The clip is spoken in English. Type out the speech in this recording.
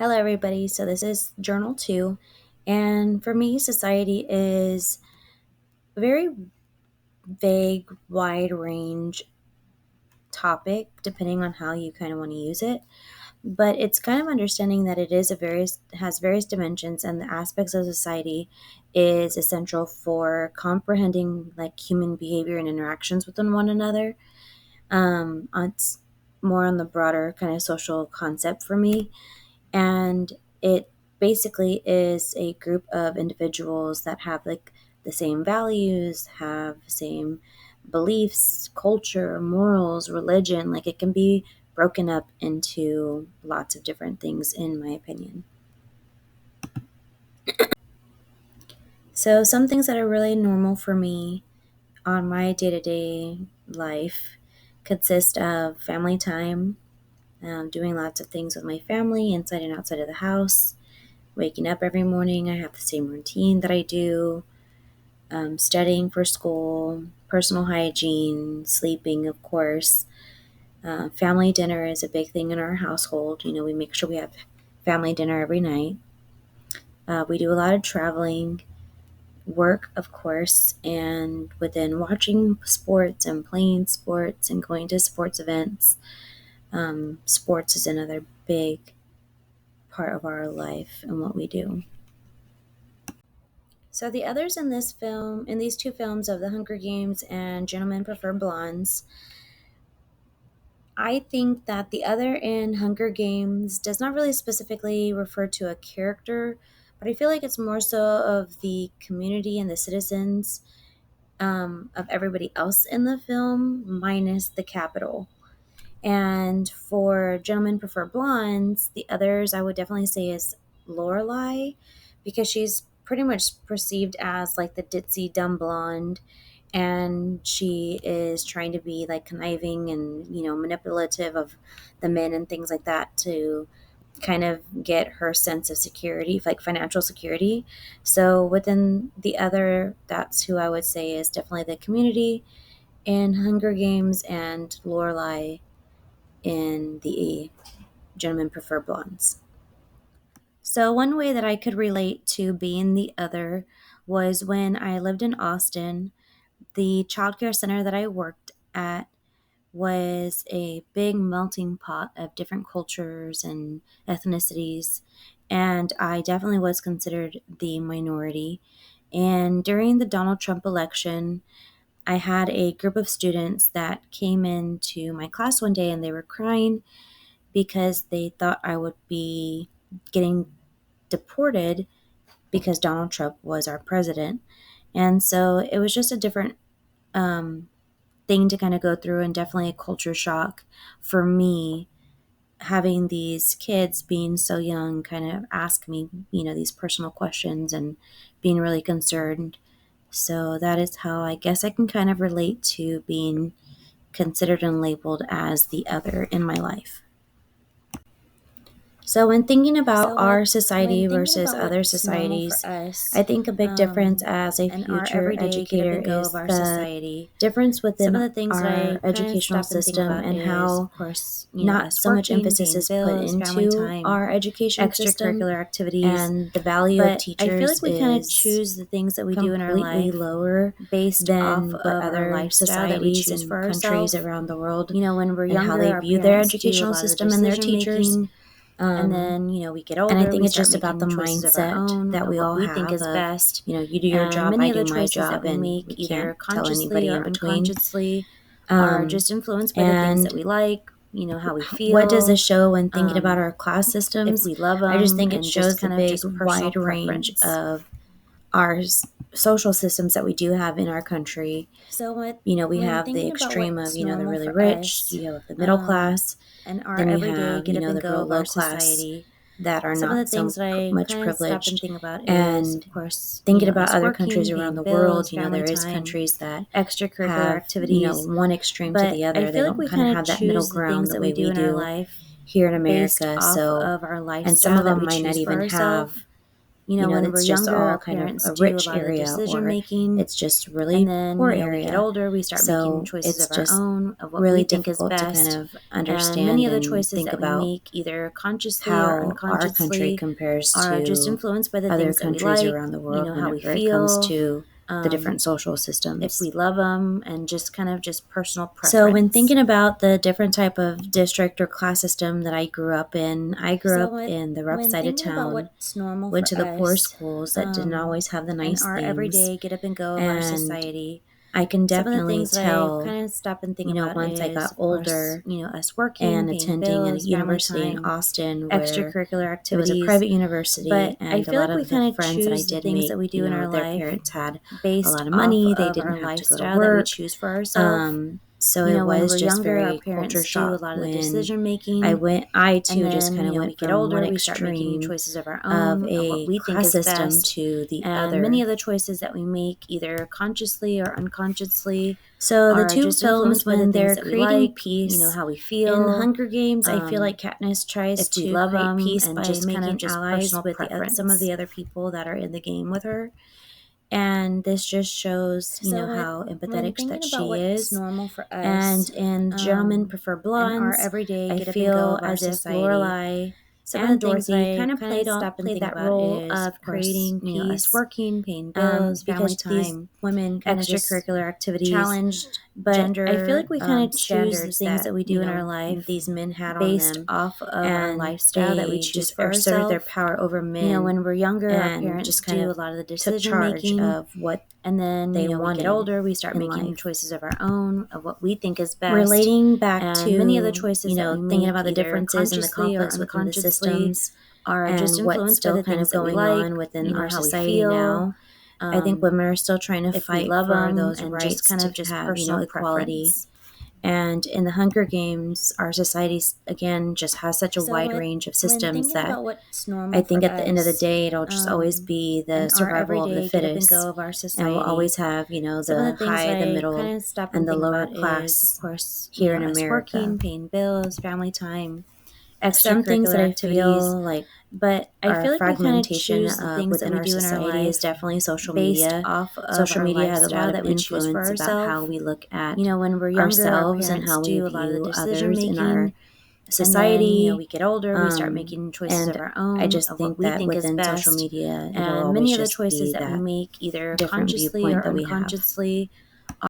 Hello, everybody. So, this is Journal 2. And for me, society is a very vague, wide range topic, depending on how you kind of want to use it. But it's kind of understanding that has various dimensions, and the aspects of society is essential for comprehending like human behavior and interactions within one another. It's more on the broader kind of social concept for me. And it basically is a group of individuals that have like the same values, have same beliefs, culture, morals, religion. Like it can be broken up into lots of different things, in my opinion. So, some things that are really normal for me on my day to day life consist of family time, doing lots of things with my family inside and outside of the house, waking up every morning. I have the same routine that I do, studying for school, personal hygiene, sleeping, of course. Family dinner is a big thing in our household. We make sure we have family dinner every night. We do a lot of traveling, work, of course, and within watching sports and playing sports and going to sports events. Sports is another big part of our life and what we do. So the others in these two films of The Hunger Games and Gentlemen Prefer Blondes, I think that the other in Hunger Games does not really specifically refer to a character, but I feel like it's more so of the community and the citizens, of everybody else in the film, minus the capital. And for Gentlemen Prefer Blondes, the others I would definitely say is Lorelai, because she's pretty much perceived as like the ditzy dumb blonde, and she is trying to be like conniving and manipulative of the men and things like that to kind of get her sense of security, like financial security. So within the other, that's who I would say is definitely the community in Hunger Games, and Lorelai in the Gentlemen Prefer Blondes. So, one way that I could relate to being the other was when I lived in Austin. The childcare center that I worked at was a big melting pot of different cultures and ethnicities, and I definitely was considered the minority. And during the Donald Trump election, I had a group of students that came into my class one day and they were crying because they thought I would be getting deported because Donald Trump was our president. And so it was just a different thing to kind of go through, and definitely a culture shock for me, having these kids being so young kind of ask me, these personal questions and being really concerned. So that is how I guess I can kind of relate to being considered and labeled as the other in my life. So, when thinking about our society versus other societies, I think a big difference as a future educator is the difference within our educational system and how not so much emphasis is put into our education system, extracurricular activities, and the value of teachers. I feel like we kind of choose the things that we do in our life lower based off of other societies and countries around the world. When we're younger, how they view their educational system and their teachers. And then, we get older. And I think it's just about the mindset that we all think is best. You do your job, I do my job, and we either consciously or unconsciously are just influenced by the things that we like. How we feel. What does it show when thinking about our class systems? If we love them, I just think it shows kind of big wide range of our social systems that we do have in our country. So, we have the extreme of, the really rich, you have the middle class, and our then you have, the real low class that are not so much privileged. And of course, thinking about other countries around the world, there is countries that extracurricular have, activities, one extreme to the other. They don't kind of have that middle ground the way we do here in America. So, and some of them might not even have when we're it's just younger, our all kind of parents a do a rich lot of the area, decision or making. it's just really And then, poor we get area. older, we start making So choices it's of our just own, of what we really think is difficult to kind best. of And many understand of the and choices think that we about make, either consciously or how our country unconsciously, compares are just to influenced by the other things that we countries like, around the world how we whenever it comes feel, to the different social if systems. we love them, and just kind of just personal preference. So when thinking about the different type of district or class system that I grew up in, I grew So up in the rough when side of thinking about town, what's normal went for to the poor us, schools that didn't always have the in nice our things. everyday get up and go of our And society, I can some of the definitely things that I tell, kind of stop and think about once I is, got of course, older us working, and paying attending a bills, family university in time, Austin where extracurricular it was a activities. private university, But I and a feel lot like we of the kind of friends that I choose the did things that make, we do in our their life parents had a based lot of off money. They of didn't our have to go to lifestyle that we work. choose for ourselves. So it When was we're just younger, our very culture parents do a shock lot of the when decision making. I And too just then, kind of we went get from one older, we start making extreme choices of our of own, of what a we think class is system best. to the And other. many of the choices that we make, either consciously or unconsciously, So the are two just films, influenced by the when things they're that we creating like, peace how we feel. in the Hunger Games, I feel like Um, Katniss tries if we to love create them, peace and by just kind making of just allies personal with preference. some of the other people that are in the game with her. And this just shows, So how when empathetic thinking that about she what's is. normal for And us, in Gentlemen Prefer in our Blondes, everyday I get up and go feel of our as if society, Lorelai some of and the things that Dorothy I kind of kind of stop and played think that about role is, of of course, creating us peace, working, paying bills, family because these time, women kind of just extracurricular activities, challenged, but gender I feel like we kind of choose the standards things that we do in our that life these men had on based them, off of our and lifestyle that we they choose just for asserted their ourselves. power over men. When we're younger, our And parents just kind do a of lot of the took decision charge making. of what And then, they we wanted get older, we start in making life. choices of our own, of what we think is best. Relating back And to many of the choices that we thinking make, about the either differences and the consciously or conflicts within the unconsciously, systems are just and what's influenced by still the kind things of that we going like, on within our how we society feel. now. I think women are still trying to If we fight love for them, those and rights just kind to of just have, personal equality. preference. And in the Hunger Games, our society, again, just has such a So wide range of when systems thinking that about what's normal I think for at the end of the us, day, it'll just always be in the our survival of the everyday get up and fittest. go of our And society, we'll always have, some of the the things high, that the I middle, kind of stop and the think lower about class is, of course, here in us America. working, paying bills, family time, Some things that extracurricular I activities. feel like But I our feel like we kind of fragmentation choose the things that within we our do in our society is life definitely social based media. off of Social our media has a lot lifestyle of that we choose for influence about how ourselves. we look at When we're younger, our ourselves and parents how we do a lot of the view decision others in making. our And society. then, we get older, we start making choices And of our I own, just of think what we that think is within social best. media, it'll And always many of the just choices be that we that make, either different consciously viewpoint or that we have. unconsciously,